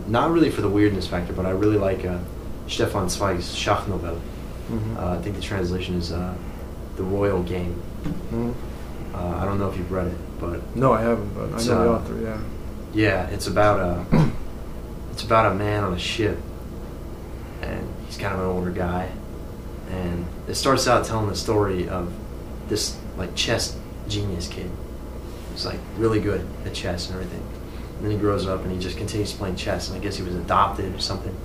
Not really for the weirdness factor, but I really like Stefan Zweig's Schachnovelle. I think the translation is The Royal Game. I don't know if you've read it, but no, I haven't. But I know the author. Yeah. Yeah, it's about a man on a ship, and he's kind of an older guy, and it starts out telling the story of this like chess genius kid who's like really good at chess and everything. And then he grows up and he just continues playing chess, and I guess he was adopted or something.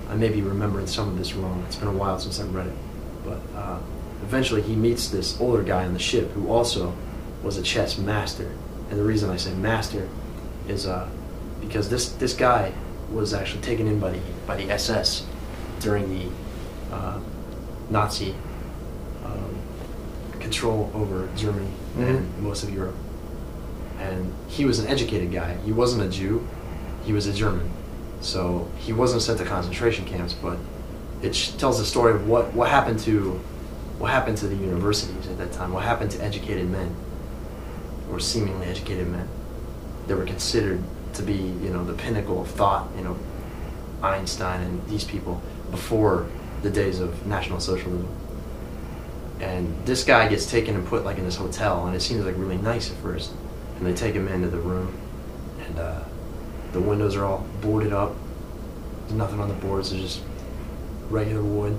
I may be remembering some of this wrong. It's been a while since I've read it. But eventually he meets this older guy on the ship who also was a chess master. And the reason I say master is because this guy was actually taken in by the SS during the Nazi control over Germany and most of Europe. And he was an educated guy. He wasn't a Jew. He was a German. So he wasn't sent to concentration camps, but it tells the story of what happened to the universities at that time. What happened to educated men, or seemingly educated men, that were considered to be, the pinnacle of thought. Einstein and these people before the days of National Socialism. And this guy gets taken and put like in this hotel, and it seems like really nice at first. And they take him into the room, and the windows are all boarded up. There's nothing on the boards. There's just regular wood.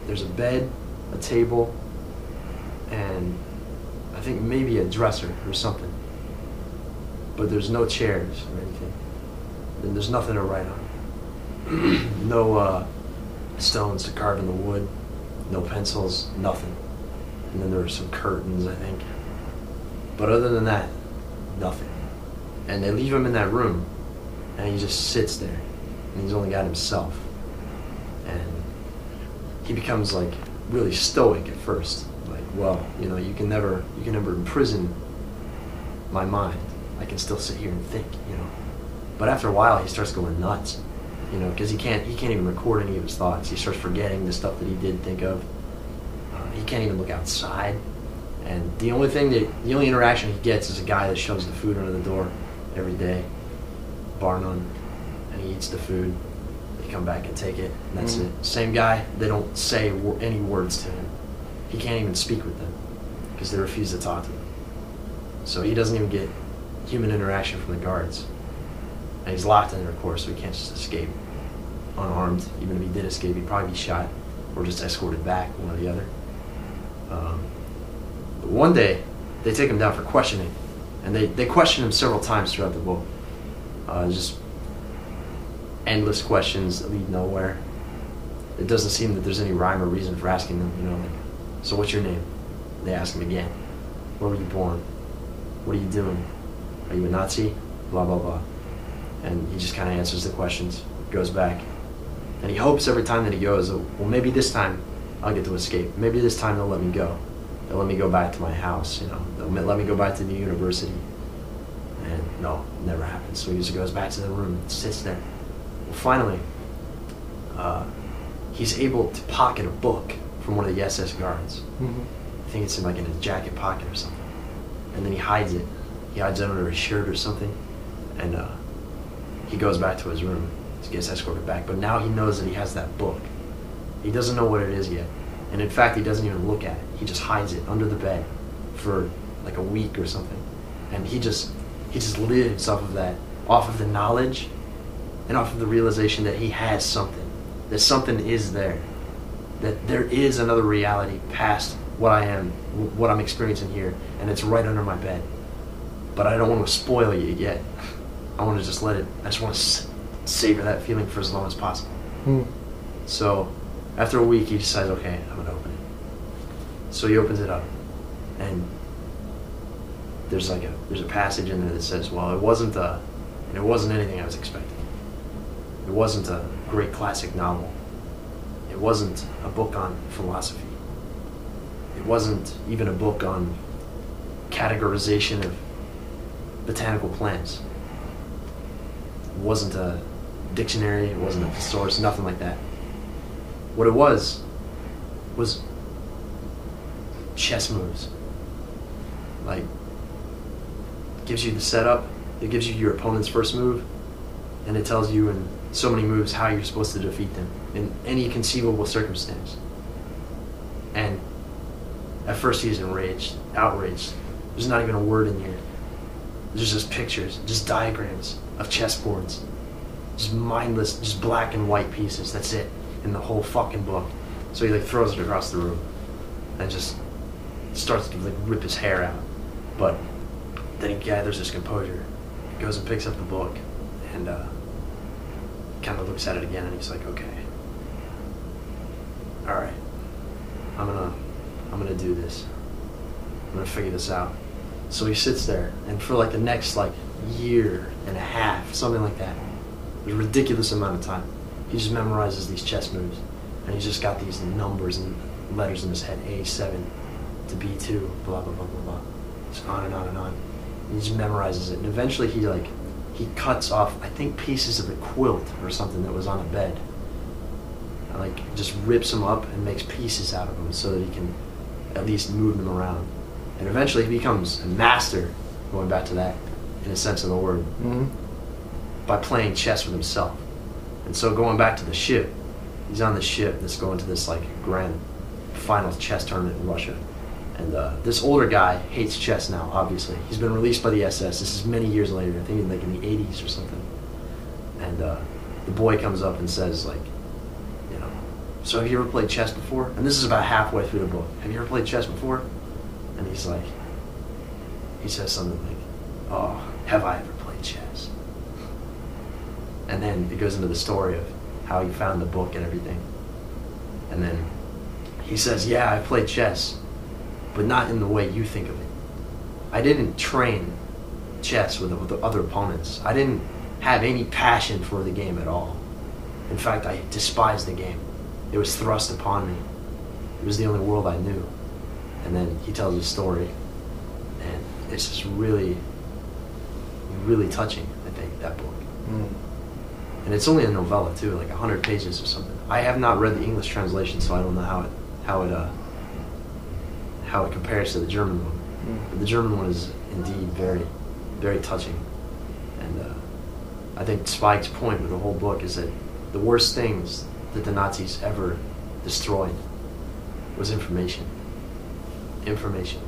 There's a bed, a table, and I think maybe a dresser or something. But there's no chairs or anything. And there's nothing to write on. No stones to carve in the wood. No pencils, nothing. And then there were some curtains, I think. But other than that, nothing. And they leave him in that room, and he just sits there, and he's only got himself. And he becomes like really stoic at first. Like, well, you can never imprison my mind. I can still sit here and think, But after a while, he starts going nuts, because he can't even record any of his thoughts. He starts forgetting the stuff that he did think of. He can't even look outside. And the only interaction he gets is a guy that shoves the food under the door every day, bar none, and he eats the food. They come back and take it, and that's it. Same guy. They don't say any words to him. He can't even speak with them because they refuse to talk to him. So he doesn't even get human interaction from the guards. And he's locked in there, of course, so he can't just escape unarmed. Even if he did escape, he'd probably be shot or just escorted back, one or the other. But one day, they take him down for questioning, and they question him several times throughout the book. Just endless questions that lead nowhere. It doesn't seem that there's any rhyme or reason for asking them, like, so what's your name? They ask him again. Where were you born? What are you doing? Are you a Nazi? Blah, blah, blah. And he just kind of answers the questions, goes back. And he hopes every time that he goes, well, maybe this time I'll get to escape. Maybe this time they'll let me go. They'll let me go back to my house, They'll let me go back to the university. And no, it never happens. So he just goes back to the room and sits there. Well, finally, he's able to pocket a book from one of the SS guards. I think it's in his jacket pocket or something. And then he hides it. He hides it under his shirt or something. And he goes back to his room. He gets escorted back. But now he knows that he has that book. He doesn't know what it is yet. And in fact, he doesn't even look at it. He just hides it under the bed for like a week or something. And he just lives off of the knowledge and off of the realization that he has something. That something is there. That there is another reality past what I'm experiencing here, and it's right under my bed. But I don't want to spoil it yet. I want to just let it. I just want to savor that feeling for as long as possible. So after a week, he decides, okay, I'm gonna open it. So he opens it up, and there's a passage in there that says, well, it wasn't anything I was expecting. It wasn't a great classic novel. It wasn't a book on philosophy. It wasn't even a book on categorization of botanical plants. It wasn't a dictionary. It wasn't a thesaurus. Nothing like that. What it was chess moves. Like, it gives you the setup. It gives you your opponent's first move. and it tells you in so many moves how you're supposed to defeat them in any conceivable circumstance. And at first he's enraged, outraged. There's not even a word in here. There's just pictures, just diagrams of chessboards. Just mindless, just black and white pieces. That's it in the whole fucking book. So he like throws it across the room and just starts to like rip his hair out. But then he gathers his composure, goes and picks up the book, and kind of looks at it again, and he's like, okay, all right, I'm gonna do this. I'm gonna figure this out. So he sits there, and for like the next like year and a half, something like that, a ridiculous amount of time, he just memorizes these chess moves, and he's just got these numbers and letters in his head: A7 to B2, blah blah blah blah blah. Just on and on and on. He just memorizes it, and eventually he cuts off, I think, pieces of a quilt or something that was on a bed. And like just rips them up and makes pieces out of them so that he can at least move them around. And eventually he becomes a master, going back to that, in a sense of the word, by playing chess with himself. And so going back to the ship, he's on the ship that's going to this like grand final chess tournament in Russia. And this older guy hates chess now, obviously. He's been released by the SS. This is many years later, I think like in the 80s or something. And the boy comes up and says, like, you know, so have you ever played chess before? And this is about halfway through the book. Have you ever played chess before? And he's like, he says something like, oh, have I ever played chess? And then it goes into the story of how he found the book and everything. And then he says, yeah, I played chess, but not in the way you think of it. I didn't train chess with other opponents. I didn't have any passion for the game at all. In fact, I despised the game. It was thrust upon me. It was the only world I knew. And then he tells his story, and it's just really, really touching, I think, that book. And it's only a novella too, like 100 pages or something. I have not read the English translation, so I don't know how it compares to the German one. But the German one is indeed very, very touching. And I think Zweig's point with the whole book is that the worst things that the Nazis ever destroyed was information. Information.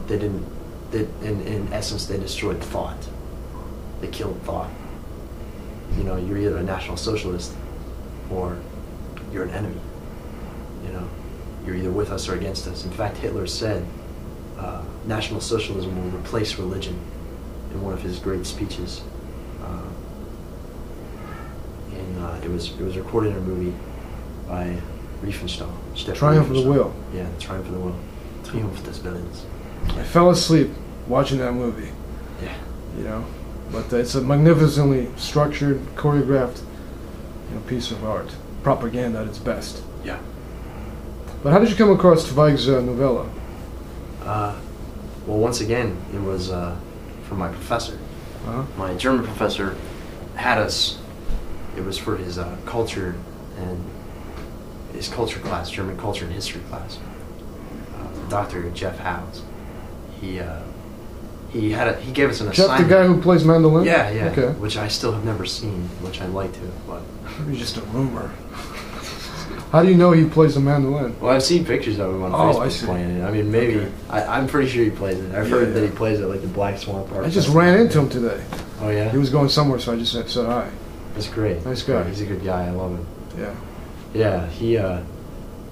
They didn't. In essence, they destroyed thought. They killed thought. You know, you're either a National Socialist or you're an enemy. You know, you're either with us or against us. In fact, Hitler said National Socialism will replace religion in one of his great speeches. It was recorded in a movie by Riefenstahl. Triumph of the Will. Yeah, Triumph of the Will. Triumph des Willens. I fell asleep watching that movie. Yeah. You know, but it's a magnificently structured, choreographed, piece of art. Propaganda at its best. Yeah. But how did you come across Zweig's novella? Well, once again, it was from my professor. My German professor had us. It was for his culture and his culture class, German culture and history class. Dr. Jeff Howes. He gave us an assignment. Jeff, the guy who plays mandolin? Yeah, yeah. Okay. Which I still have never seen, which I'd like to, but maybe just a rumor. How do you know he plays the mandolin? Well, I've seen pictures of him on Facebook playing it. I mean, maybe Okay. I'm pretty sure he plays it. I've heard that he plays it like the Black Swan Park. I just ran into him today. Oh yeah. He was going somewhere, so I just said hi. That's great. Nice guy. He's a good guy. I love him. Yeah. Yeah.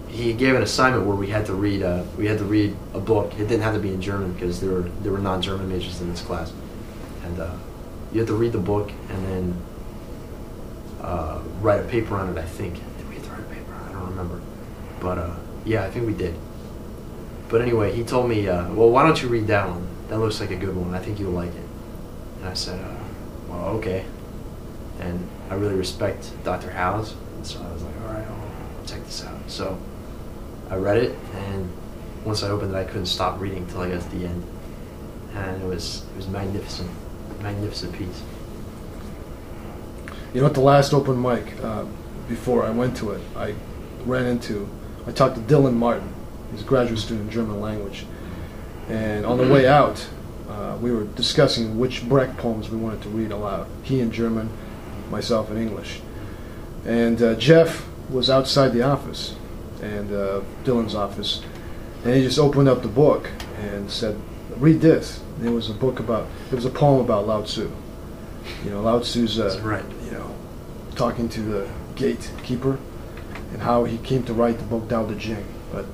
He gave an assignment where we had to read a book. It didn't have to be in German because there were non-German majors in this class, and you had to read the book and then write a paper on it. I think. Did we have to write a paper? I don't remember, but yeah, I think we did. But anyway, he told me, well, why don't you read that one? That looks like a good one. I think you'll like it. And I said, well, okay. And I really respect Dr. Howes, and so I was like, all right, I'll check this out. So I read it, and once I opened it, I couldn't stop reading until I got to the end. And it was magnificent, magnificent piece. You know, at the last open mic, before I went to it, I talked to Dylan Martin. He's a graduate student in German language. And on the way out, we were discussing which Brecht poems we wanted to read aloud. He in German, myself in English. And Jeff was outside the office, and Dylan's office, and he just opened up the book and said, "Read this." And it was a poem about Lao Tzu. You know, Lao Tzu's, right. you know, talking to the gatekeeper and how he came to write the book Tao Te Ching. But